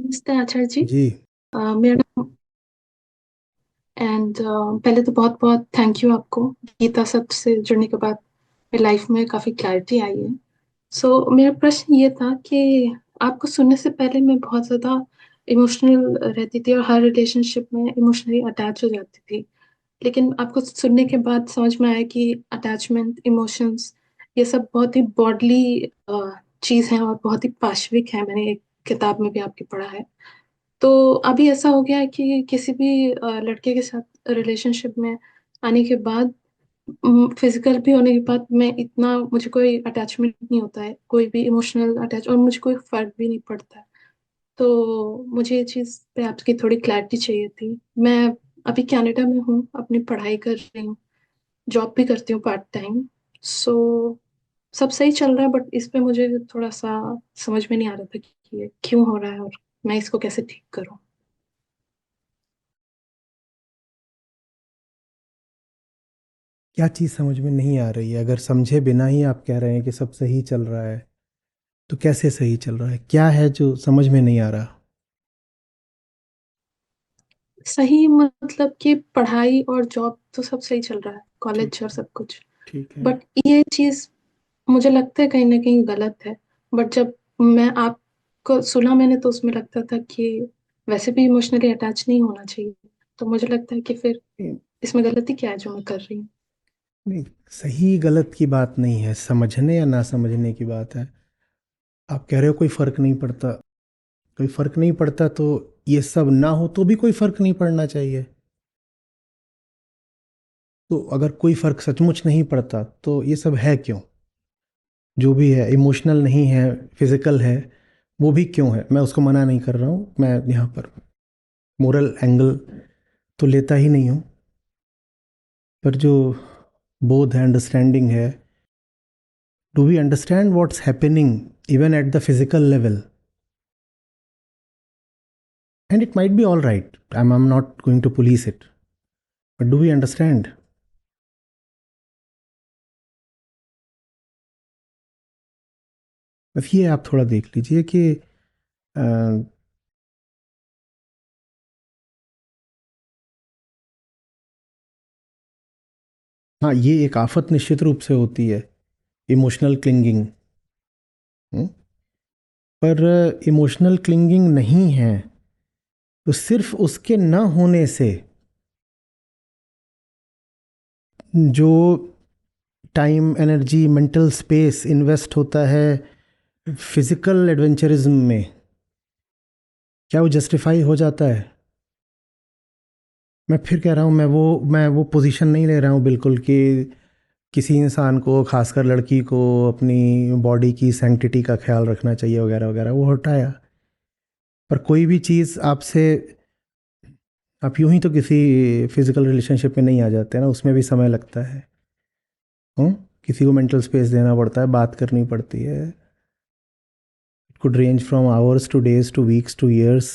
नमस्ते आचार्य जी। जी। मेरा नाम एंड पहले तो बहुत बहुत थैंक यू आपको। गीता सत्र से जुड़ने के बाद मेरी लाइफ में काफ़ी क्लैरिटी आई है। मेरा प्रश्न ये था कि आपको सुनने से पहले मैं बहुत ज़्यादा इमोशनल रहती थी और हर रिलेशनशिप में इमोशनली अटैच हो जाती थी। लेकिन आपको सुनने के बाद समझ में आया कि अटैचमेंट, इमोशंस, ये सब बहुत ही ब्रॉडली चीज़ है और बहुत ही पाशविक है। मैंने एक किताब में भी आपकी पढ़ा है। तो अभी ऐसा हो गया है कि किसी भी लड़के के साथ रिलेशनशिप में आने के बाद, फिजिकल भी होने के बाद, मैं इतना मुझे कोई अटैचमेंट नहीं होता है, कोई भी इमोशनल अटैच, और मुझे कोई फर्क भी नहीं पड़ता है। तो मुझे ये चीज़ पे आपकी थोड़ी क्लैरिटी चाहिए थी। मैं अभी कनाडा में हूँ, अपनी पढ़ाई कर रही हूँ, जॉब भी करती हूँ पार्ट टाइम। सो सब सही चल रहा है, बट इस पे मुझे थोड़ा सा समझ में नहीं आ रहा था कि ये क्यों हो रहा है और मैं इसको कैसे ठीक करूँ। क्या चीज़ समझ में नहीं आ रही है? अगर समझे बिना ही आप कह रहे हैं कि सब सही चल रहा है, तो कैसे सही चल रहा है? क्या है जो समझ में नहीं आ रहा? सही मतलब कि पढ़ाई और जॉब तो सब सही चल रहा है, ठीक कॉलेज और है। सब कुछ। ठीक है। बट ये चीज मुझे लगता है कहीं ना कहीं गलत है। बट जब मैं आपको सुना मैंने, तो उसमें लगता था कि वैसे भी इमोशनली अटैच नहीं होना चाहिए। तो मुझे लगता है कि फिर नहीं, इसमें गलती क्या है जो मैं कर रही हूँ। नहीं, सही गलत की बात नहीं है, समझने या ना समझने की बात है। आप कह रहे हो कोई फर्क नहीं पड़ता। कोई फर्क नहीं पड़ता तो ये सब ना हो तो भी कोई फर्क नहीं पड़ना चाहिए। तो अगर कोई फर्क सचमुच नहीं पड़ता तो ये सब है क्यों? जो भी है, इमोशनल नहीं है, फिजिकल है, वो भी क्यों है? मैं उसको मना नहीं कर रहा हूँ, मैं यहाँ पर मोरल एंगल तो लेता ही नहीं हूँ। पर जो बोध है, अंडरस्टैंडिंग है, do we understand what's happening even at the physical level? And it might be all right, I am not going to police it, but do we understand? बस ये आप थोड़ा देख लीजिए कि अ, हाँ, ये एक आफत निश्चित रूप से होती है, इमोशनल क्लिंगिंग। पर इमोशनल क्लिंगिंग नहीं है तो सिर्फ उसके न होने से जो time, energy, mental space invest होता है फिजिकल एडवेंचरिज्म में, क्या वो जस्टिफाई हो जाता है? मैं फिर कह रहा हूँ, मैं वो पोजीशन नहीं ले रहा हूँ बिल्कुल कि किसी इंसान को, खासकर लड़की को, अपनी बॉडी की सैंक्टिटी का ख्याल रखना चाहिए वगैरह वगैरह, वो हटाया। पर कोई भी चीज़ आपसे, आप यूं ही तो किसी फिजिकल रिलेशनशिप में नहीं आ जाते ना, उसमें भी समय लगता है। हूँ, किसी को मेंटल स्पेस देना पड़ता है, बात करनी पड़ती है। It could range from hours two days two weeks two years,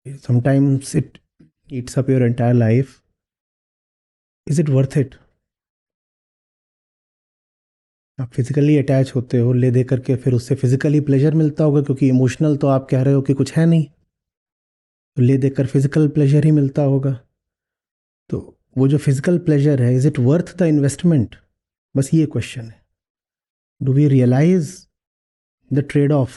sometimes it eats up your entire life. Is it worth it? आप फिजिकली अटैच होते हो ले दे करके, फिर उससे फिजिकली प्लेजर मिलता होगा, क्योंकि इमोशनल तो आप कह रहे हो कि कुछ है नहीं, तो ले देकर फिजिकल प्लेजर ही मिलता होगा। तो वो जो फिजिकल प्लेजर है, is it worth the investment? बस ये क्वेश्चन है। Do we realise the trade off,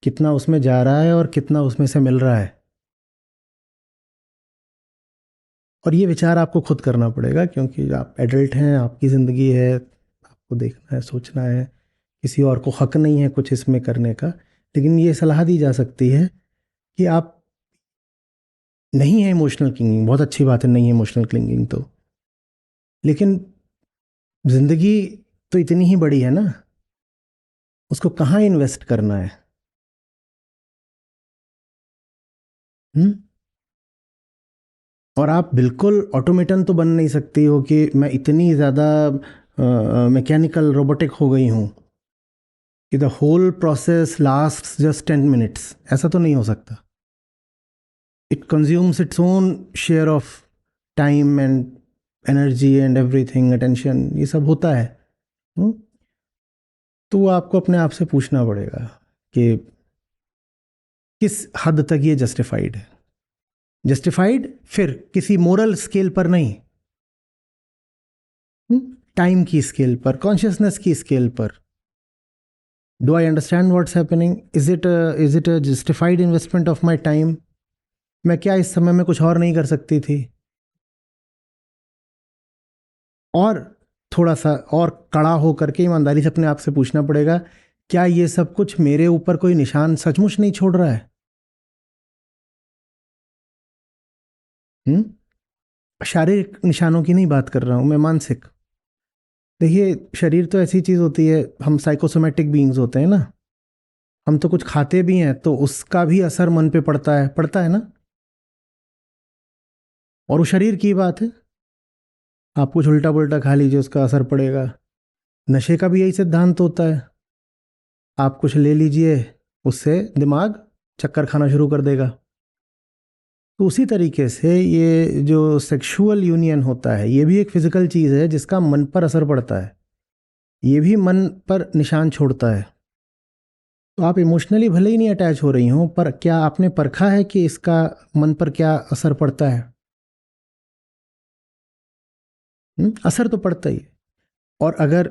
कितना उसमें जा रहा है और कितना उसमें से मिल रहा है? और ये विचार आपको खुद करना पड़ेगा, क्योंकि आप एडल्ट हैं, आपकी ज़िंदगी है, आपको देखना है, सोचना है। किसी और को हक नहीं है कुछ इसमें करने का। लेकिन ये सलाह दी जा सकती है कि आप, नहीं है इमोशनल क्लिंगिंग, बहुत अच्छी बात है, नहीं है इमोशनल क्लिंगिंग तो, लेकिन ज़िंदगी तो इतनी ही बड़ी है ना, उसको कहाँ इन्वेस्ट करना है? हुँ? और आप बिल्कुल ऑटोमेटन तो बन नहीं सकती हो कि मैं इतनी ज़्यादा मैकेनिकल रोबोटिक हो गई हूँ कि the whole process lasts just 10 minutes. ऐसा तो नहीं हो सकता। It consumes its own share of time and energy and everything, attention, ये सब होता है। हुँ? तो वो आपको अपने आप से पूछना पड़ेगा कि किस हद तक ये जस्टिफाइड है? जस्टिफाइड फिर किसी मोरल स्केल पर नहीं, टाइम की स्केल पर, कॉन्शियसनेस की स्केल पर. Do I understand what's happening? Is it a justified investment of my time? मैं क्या इस समय में कुछ और नहीं कर सकती थी? और थोड़ा सा और कड़ा होकर के ईमानदारी से अपने आप से पूछना पड़ेगा, क्या ये सब कुछ मेरे ऊपर कोई निशान सचमुच नहीं छोड़ रहा है? शारीरिक निशानों की नहीं बात कर रहा हूं मैं, मानसिक. देखिए, शरीर तो ऐसी चीज होती है, हम साइकोसोमेटिक बीइंग्स होते हैं ना. हम तो कुछ खाते भी हैं तो उसका भी असर मन पे पड़ता है ना. और वो शरीर की बात है, आप कुछ उल्टा पुल्टा खा लीजिए, उसका असर पड़ेगा. नशे का भी यही सिद्धांत होता है. आप कुछ ले लीजिए, उससे दिमाग चक्कर खाना शुरू कर देगा. तो उसी तरीके से ये जो सेक्सुअल यूनियन होता है, ये भी एक फिजिकल चीज़ है जिसका मन पर असर पड़ता है. ये भी मन पर निशान छोड़ता है. तो आप इमोशनली भले ही नहीं अटैच हो रही हों, पर क्या आपने परखा है कि इसका मन पर क्या असर पड़ता है? असर तो पड़ता ही है. और अगर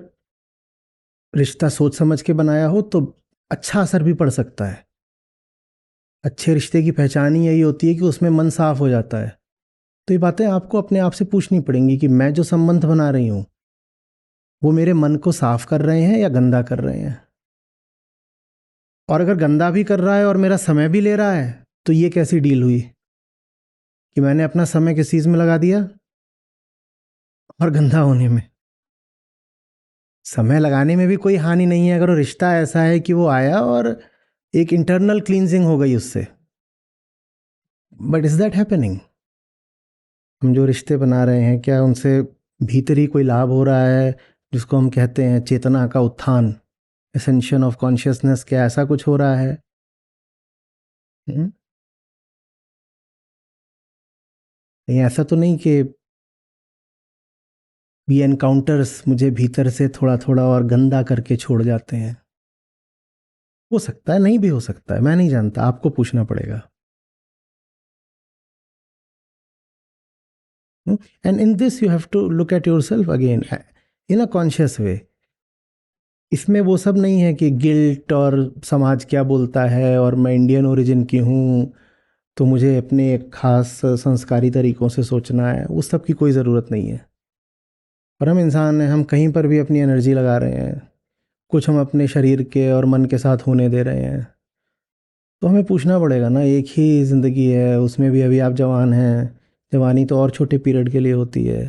रिश्ता सोच समझ के बनाया हो तो अच्छा असर भी पड़ सकता है. अच्छे रिश्ते की पहचान ही यही होती है कि उसमें मन साफ हो जाता है. तो ये बातें आपको अपने आप से पूछनी पड़ेंगी कि मैं जो संबंध बना रही हूँ वो मेरे मन को साफ कर रहे हैं या गंदा कर रहे हैं. और अगर गंदा भी कर रहा है और मेरा समय भी ले रहा है, तो ये कैसी डील हुई कि मैंने अपना समय किस चीज़ में लगा दिया? और गंदा होने में. समय लगाने में भी कोई हानि नहीं है अगर वो रिश्ता ऐसा है कि वो आया और एक इंटरनल क्लींजिंग हो गई उससे. But is that happening? हम जो रिश्ते बना रहे हैं, क्या उनसे भीतरी कोई लाभ हो रहा है, जिसको हम कहते हैं चेतना का उत्थान, एसेंशन ऑफ कॉन्शियसनेस? क्या ऐसा कुछ हो रहा है? हम्म? नहीं, ऐसा तो नहीं कि ये एनकाउंटर्स मुझे भीतर से थोड़ा थोड़ा और गंदा करके छोड़ जाते हैं. हो सकता है, नहीं भी हो सकता है, मैं नहीं जानता, आपको पूछना पड़ेगा. And in this you have to look at yourself again in a conscious way. इसमें वो सब नहीं है कि गिल्ट और समाज क्या बोलता है और मैं इंडियन ओरिजिन की हूँ तो मुझे अपने एक खास संस्कारी तरीक़ों से सोचना है. उस सब की कोई ज़रूरत नहीं है. और हम इंसान हैं, हम कहीं पर भी अपनी एनर्जी लगा रहे हैं. कुछ हम अपने शरीर के और मन के साथ होने दे रहे हैं. तो हमें पूछना पड़ेगा ना, एक ही ज़िंदगी है, उसमें भी अभी आप जवान हैं. जवानी तो और छोटे पीरियड के लिए होती है,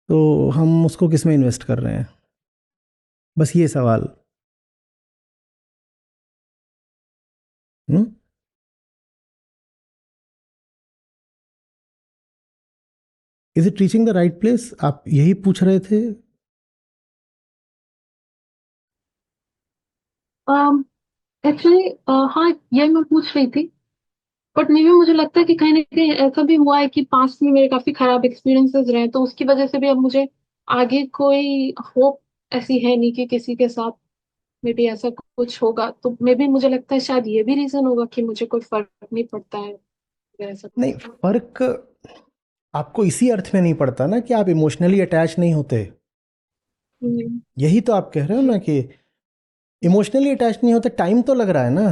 तो हम उसको किस में इन्वेस्ट कर रहे हैं? बस ये सवाल. Is it reaching the right place, आप यही पूछ रहे थे? एक्चुअली हाँ, ये मैं पूछ रही थी. बट मे भी मुझे लगता है कि कहीं ना कहीं ऐसा भी हुआ है कि पास्ट में मेरे काफी खराब एक्सपीरियंसेस रहे, तो उसकी वजह से भी अब मुझे आगे कोई होप ऐसी है नहीं कि किसी के साथ मे बी ऐसा कुछ होगा. तो मे बी मुझे लगता है शायद ये भी रीजन होगा कि मुझे कोई फर्क नहीं पड़ता है अगर ऐसा नहीं, कुछ हो. फर्क आपको इसी अर्थ में नहीं पड़ता ना कि आप इमोशनली अटैच नहीं होते. हम्म. यही तो आप कह रहे हो ना कि इमोशनली अटैच नहीं होते. टाइम तो लग रहा है ना.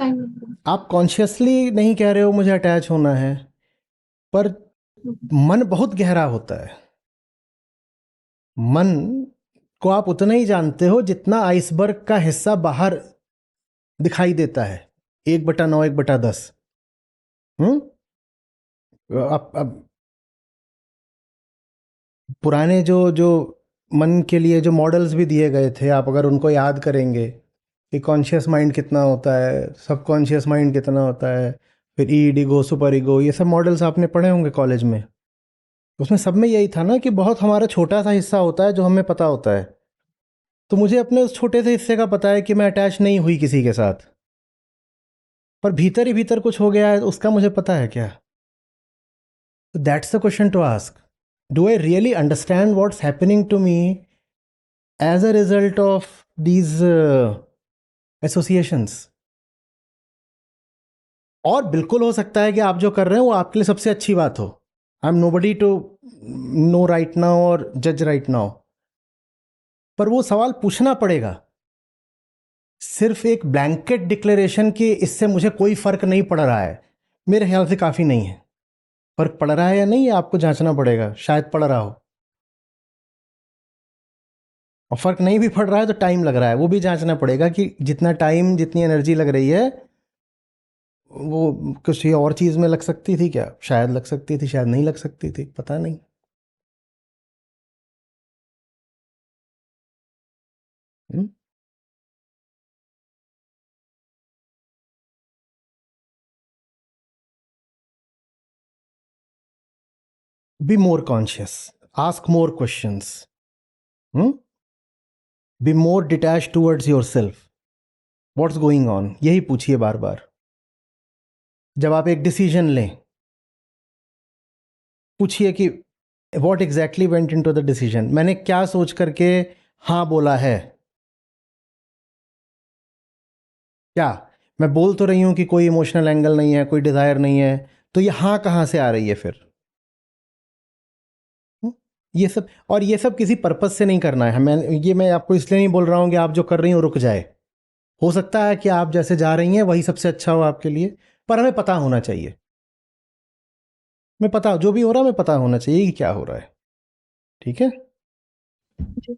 Time- आप कॉन्शियसली नहीं कह रहे हो मुझे अटैच होना है, पर मन बहुत गहरा होता है. मन को आप उतना ही जानते हो जितना आइसबर्ग का हिस्सा बाहर दिखाई देता है, 1/9, 1/10. हम्म. अब पुराने जो जो मन के लिए जो मॉडल्स भी दिए गए थे, आप अगर उनको याद करेंगे कि कॉन्शियस माइंड कितना होता है, सब कॉन्शियस माइंड कितना होता है, फिर ईड, ईगो, सुपर ईगो, ये सब मॉडल्स आपने पढ़े होंगे कॉलेज में. उसमें सब में यही था ना कि बहुत हमारा छोटा सा हिस्सा होता है जो हमें पता होता है. तो मुझे अपने उस छोटे से हिस्से का पता है कि मैं अटैच नहीं हुई किसी के साथ, पर भीतर ही भीतर कुछ हो गया है, उसका मुझे पता है क्या? तो that's the question to ask. Do I really understand what's happening to me as a result of these associations? और बिल्कुल हो सकता है कि आप जो कर रहे हैं वो आपके लिए सबसे अच्छी बात हो। I am nobody to know right now और जज राइट नाउ, पर वो सवाल पूछना पड़ेगा। सिर्फ एक ब्लैंकेट डिक्लेरेशन कि इससे मुझे कोई फर्क नहीं पड़ रहा है, मेरे ख्याल से काफ़ी नहीं है। फर्क पड़ रहा है या नहीं, ये आपको जांचना पड़ेगा, शायद पड़ रहा हो। और फर्क नहीं भी पड़ रहा है तो टाइम लग रहा है, वो भी जांचना पड़ेगा कि जितना टाइम जितनी एनर्जी लग रही है वो किसी और चीज़ में लग सकती थी क्या, शायद लग सकती थी, शायद नहीं लग सकती थी, पता नहीं। Be more conscious, ask more questions, be more detach towards your self, what's going on, यही पूछिए बार बार। जब आप एक डिसीजन लें, पूछिए कि what exactly went into the decision, मैंने क्या सोच करके हाँ बोला है। क्या मैं बोल तो रही हूं कि कोई इमोशनल एंगल नहीं है, कोई डिजायर नहीं है, तो ये हाँ कहां से आ रही है फिर? हम्म? ये सब, और ये सब किसी पर्पज से नहीं करना है। मैं आपको इसलिए नहीं बोल रहा हूं कि आप जो कर रही हो रुक जाए। हो सकता है कि आप जैसे जा रही हैं वही सबसे अच्छा हो आपके लिए, पर हमें पता होना चाहिए। मैं पता जो भी हो रहा है, हमें पता होना चाहिए कि क्या हो रहा है। ठीक है। जी।